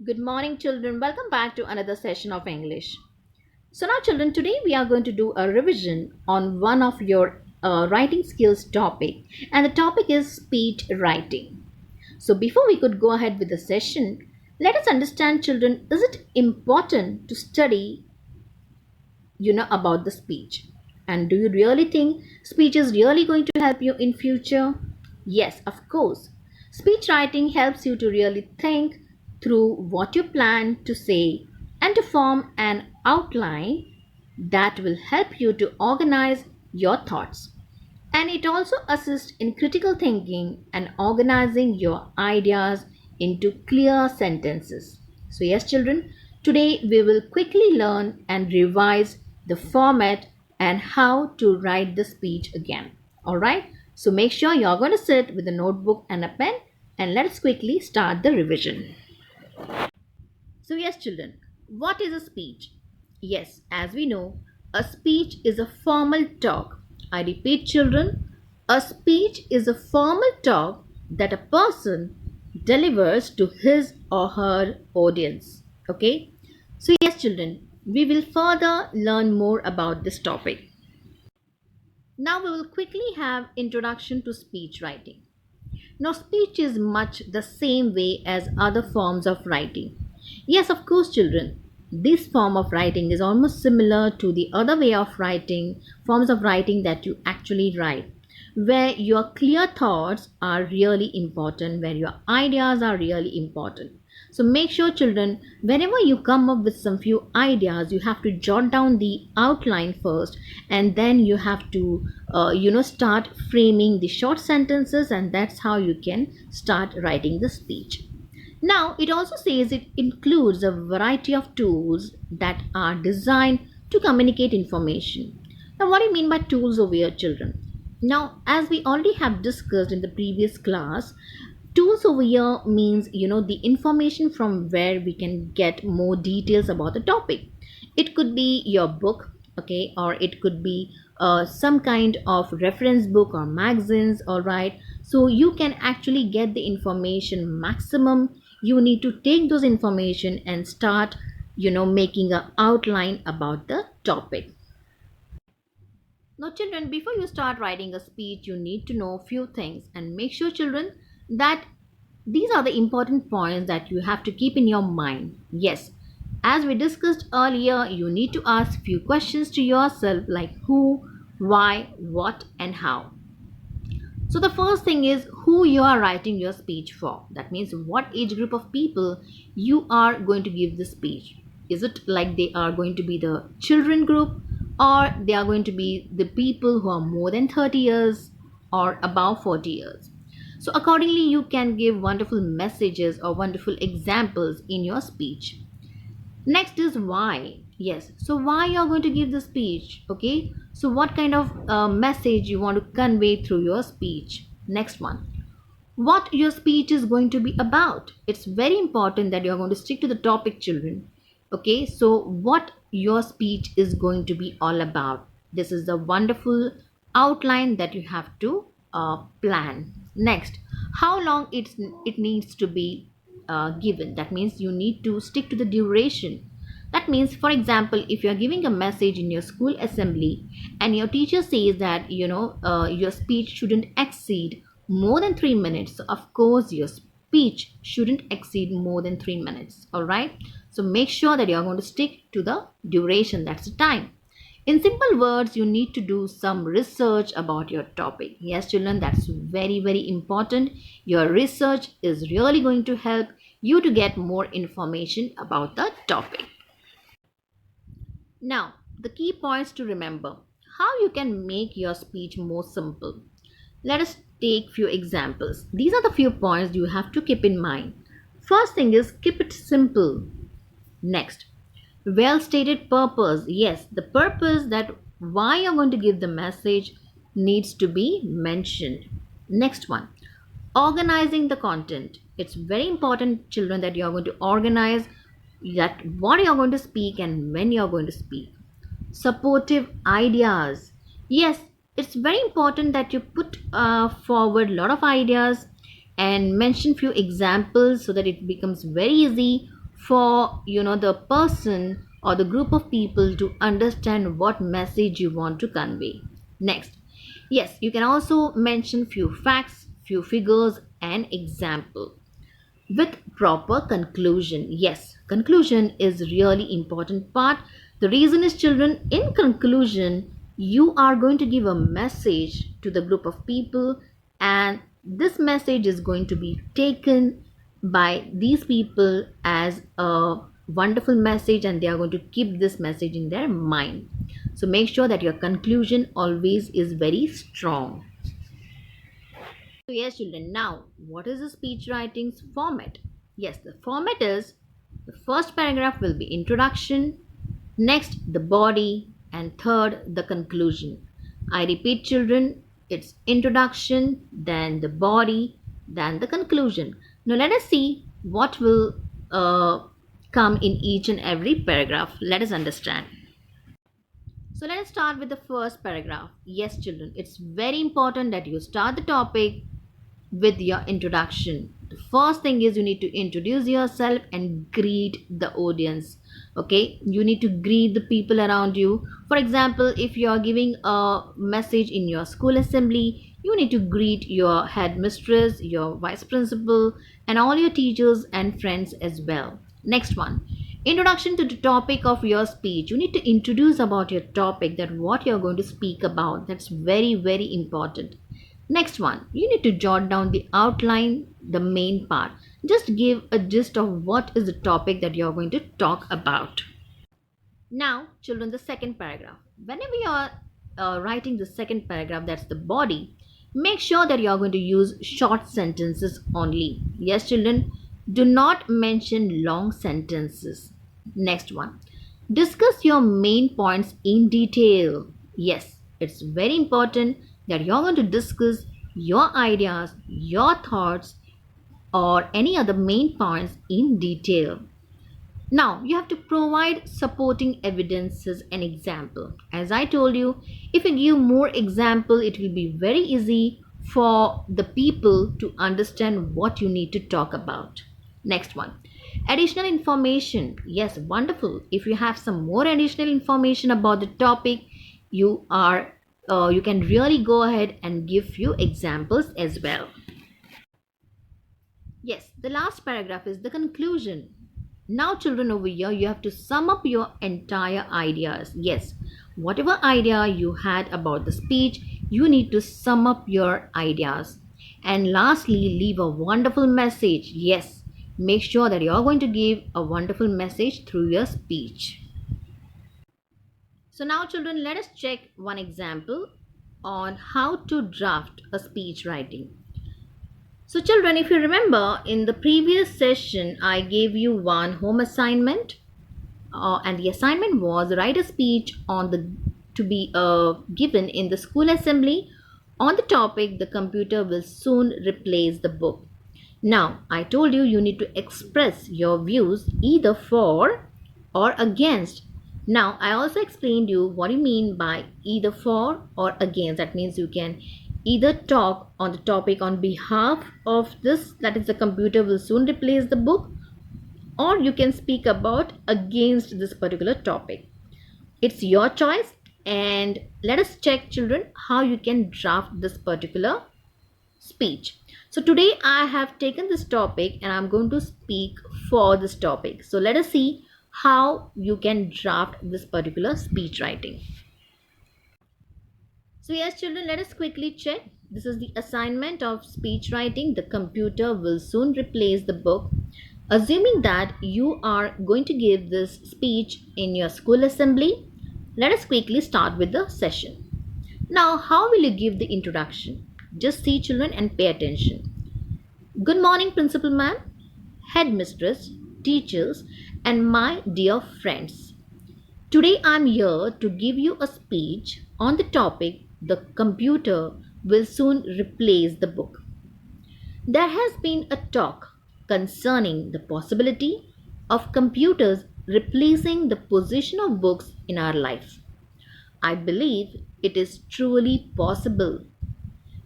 Good morning, children. Welcome back to another session of English. So, now, children, today we are going to do a revision on one of your writing skills topic, and the topic is speech writing. So, before we could go ahead with the session, let us understand, children, is it important to study, about the speech? And do you really think speech is really going to help you in future? Yes, of course. Speech writing helps you to really think through what you plan to say and to form an outline that will help you to organize your thoughts. And it also assists in critical thinking and organizing your ideas into clear sentences. So, yes, children, today we will quickly learn and revise the format and how to write the speech again. Alright, so make sure you're going to sit with a notebook and a pen, and let's quickly start the revision. So, yes, children, what is a speech? Yes, as we know, a speech is a formal talk. I repeat, children, a speech is a formal talk that a person delivers to his or her audience. Okay? So, yes, children, we will further learn more about this topic. Now, we will quickly have introduction to speech writing. Now, speech is much the same way as other forms of writing. Yes, of course, children. This form of writing is almost similar to the other way of writing, forms of writing that you actually write, where your clear thoughts are really important, where your ideas are really important. So make sure, children, whenever you come up with some few ideas, you have to jot down the outline first, and then you have to, start framing the short sentences, and that's how you can start writing the speech. Now, it also says it includes a variety of tools that are designed to communicate information. Now, what do you mean by tools over here, children? Now, as we already have discussed in the previous class, tools over here means the information from where we can get more details about the topic. It could be your book, okay, or it could be some kind of reference book or magazines. All right, so you can actually get the information maximum. You need to take those information and start making an outline about the topic. Now, children, before you start writing a speech, you need to know few things, and make sure, children, that these are the important points that you have to keep in your mind. Yes, as we discussed earlier, you need to ask few questions to yourself like who, why, what, and how. So the first thing is who you are writing your speech for. That means what age group of people you are going to give the speech. Is it like they are going to be the children group, or they are going to be the people who are more than 30 years or above 40 years? So accordingly you can give wonderful messages or wonderful examples in your speech. Next is why. Yes, so why you're going to give the speech? Okay, so what kind of message you want to convey through your speech? Next one, what your speech is going to be about. It's very important that you're going to stick to the topic, children. Okay, so what your speech is going to be all about. This is the wonderful outline that you have to plan. Next, how long it needs to be given. That means you need to stick to the duration. That means, for example, if you're giving a message in your school assembly and your teacher says that your speech shouldn't exceed more than 3 minutes, so of course your speech shouldn't exceed more than 3 minutes. All right, so make sure that you're going to stick to the duration, that's the time. In simple words, you need to do some research about your topic. Yes, children, that's very, very important. Your research is really going to help you to get more information about the topic. Now, the key points to remember, how you can make your speech more simple. Let us take few examples. These are the few points you have to keep in mind. First thing is keep it simple. Next, well stated purpose. Yes, the purpose that why you're going to give the message needs to be mentioned. Next one, organizing the content. It's very important, children, that you're going to organize that what you're going to speak and when you're going to speak. Supportive ideas. Yes, it's very important that you put forward a lot of ideas and mention few examples so that it becomes very easy for the person or the group of people to understand what message you want to convey. Next, yes, you can also mention few facts, few figures and example with proper conclusion. Yes, conclusion is really important part. The reason is, children, in conclusion you are going to give a message to the group of people, and this message is going to be taken by these people as a wonderful message, and they are going to keep this message in their mind. So make sure that your conclusion always is very strong. So yes, children, now what is the speech writing's format? Yes, the format is, the first paragraph will be introduction, next the body, and third the conclusion. I repeat, children, it's introduction, then the body, then the conclusion. Now let us see what will come in each and every paragraph. Let us understand. So let us start with the first paragraph. Yes, children, it's very important that you start the topic with your introduction. The first thing is, you need to introduce yourself and greet the audience. Okay, you need to greet the people around you. For example, if you are giving a message in your school assembly, you need to greet your headmistress, your vice principal, and all your teachers and friends as well. Next one, introduction to the topic of your speech. You need to introduce about your topic, that what you're going to speak about. That's very, very important. Next one, you need to jot down the outline, the main part. Just give a gist of what is the topic that you're going to talk about. Now, children, the second paragraph. Whenever you are writing the second paragraph, that's the body, make sure that you are going to use short sentences only. Yes, children, do not mention long sentences. Next one, discuss your main points in detail. Yes, it's very important that you're going to discuss your ideas, your thoughts, or any other main points in detail. Now, you have to provide supporting evidences and example. As I told you, if you give more example, it will be very easy for the people to understand what you need to talk about. Next one, additional information. Yes, wonderful. If you have some more additional information about the topic, you can really go ahead and give few examples as well. Yes, the last paragraph is the conclusion. Now, children, over here, you have to sum up your entire ideas. Yes, whatever idea you had about the speech, you need to sum up your ideas. And lastly, leave a wonderful message. Yes, make sure that you're going to give a wonderful message through your speech. So now, children, let us check one example on how to draft a speech writing. So children, if you remember, in the previous session, I gave you one home assignment, and the assignment was write a speech on the to be given in the school assembly on the topic, the computer will soon replace the book. Now, I told you, you need to express your views either for or against. Now, I also explained you what you mean by either for or against. That means you can either talk on the topic on behalf of this, that is, the computer will soon replace the book, or you can speak about against this particular topic. It's your choice, and let us check, children, how you can draft this particular speech. So today I have taken this topic and I'm going to speak for this topic. So let us see how you can draft this particular speech writing. So yes, children, let us quickly check. This is the assignment of speech writing. The computer will soon replace the book. Assuming that you are going to give this speech in your school assembly, let us quickly start with the session. Now, how will you give the introduction? Just see, children, and pay attention. Good morning, Principal Ma'am, Headmistress, teachers, and my dear friends. Today I am here to give you a speech on the topic, the computer will soon replace the book. There has been a talk concerning the possibility of computers replacing the position of books in our life. I believe it is truly possible.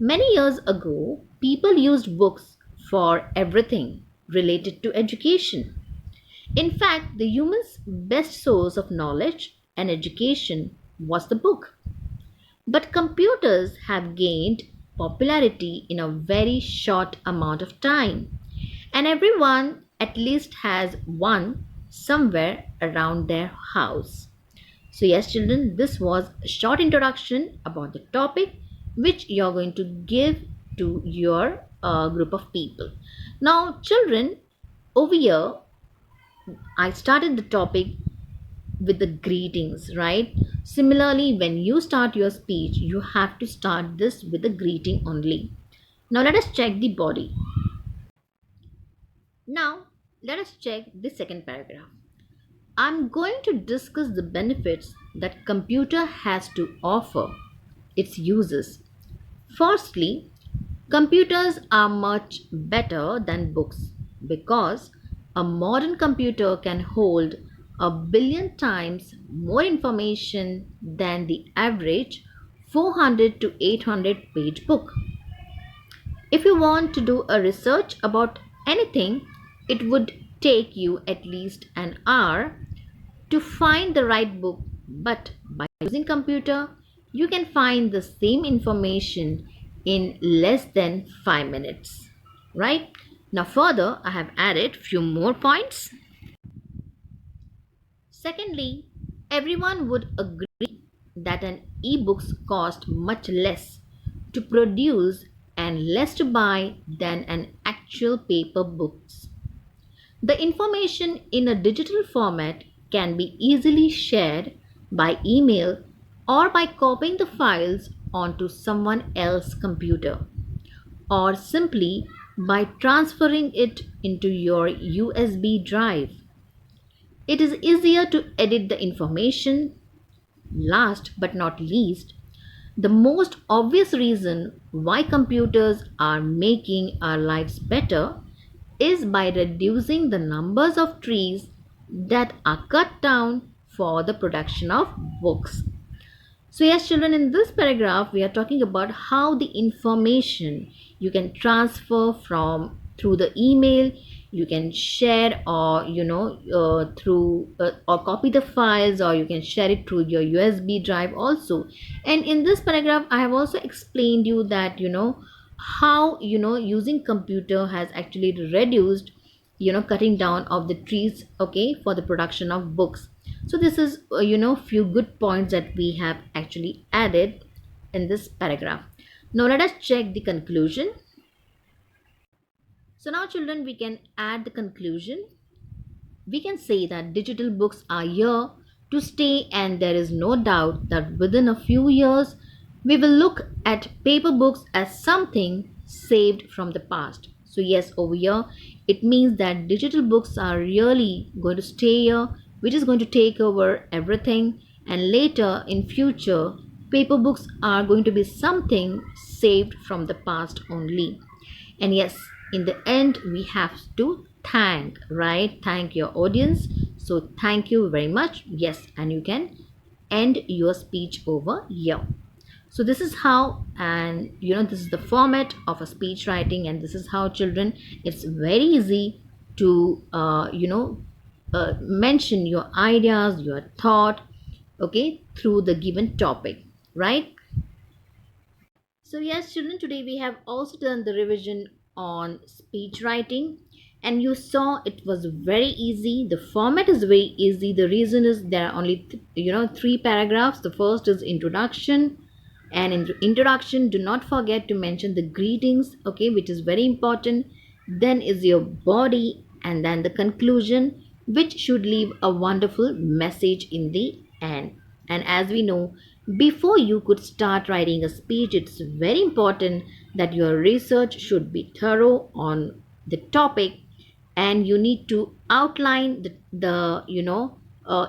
Many years ago, people used books for everything related to education. In fact, the human's best source of knowledge and education was the book. But computers have gained popularity in a very short amount of time, and everyone at least has one somewhere around their house. So, yes, children, this was a short introduction about the topic which you're going to give to your group of people. Now, children, over here, I started the topic with the greetings, right? Similarly, when you start your speech, you have to start this with a greeting only. Now, let us check the body. Now, let us check the second paragraph. I'm going to discuss the benefits that computer has to offer, its uses. Firstly, computers are much better than books because a modern computer can hold a billion times more information than the average 400 to 800 page book. If you want to do a research about anything, it would take you at least an hour to find the right book, but by using computer you can find the same information in less than 5 minutes, right? Now further I have added few more points. Secondly, everyone would agree that an e-books cost much less to produce and less to buy than an actual paper books. The information in a digital format can be easily shared by email or by copying the files onto someone else's computer, or simply by transferring it into your USB drive. It is easier to edit the information. Last but not least, the most obvious reason why computers are making our lives better is by reducing the numbers of trees that are cut down for the production of books. So, yes, children, in this paragraph, we are talking about how the information you can transfer from through the email, you can share, or through or copy the files, or you can share it through your USB drive also. And in this paragraph, I have also explained you that how using computer has actually reduced cutting down of the trees, okay, for the production of books. So this is few good points that we have actually added in this paragraph. Now let us check the conclusion. So now children, we can add the conclusion. We can say that digital books are here to stay, and there is no doubt that within a few years we will look at paper books as something saved from the past. So yes, over here it means that digital books are really going to stay here, which is going to take over everything, and later in future paper books are going to be something saved from the past only. And yes, in the end we have to thank your audience. So thank you very much. Yes, and you can end your speech over here. So this is how, and this is the format of a speech writing, and this is how, children, it's very easy to mention your ideas, your thought, okay, through the given topic, right? So yes, children, today we have also done the revision on speech writing, and you saw it was very easy. The format is very easy. The reason is there are only three paragraphs. The first is introduction, and in introduction, do not forget to mention the greetings, okay, which is very important. Then is your body, and then the conclusion, which should leave a wonderful message in the end. And as we know, before you could start writing a speech, it's very important that your research should be thorough on the topic, and you need to outline the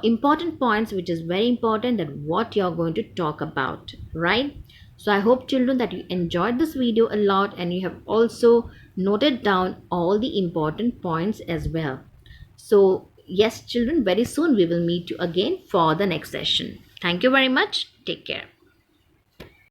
important points, which is very important, that what you're going to talk about, right? So I hope, children, that you enjoyed this video a lot, and you have also noted down all the important points as well. So yes, children, very soon we will meet you again for the next session. Thank you very much. Take care.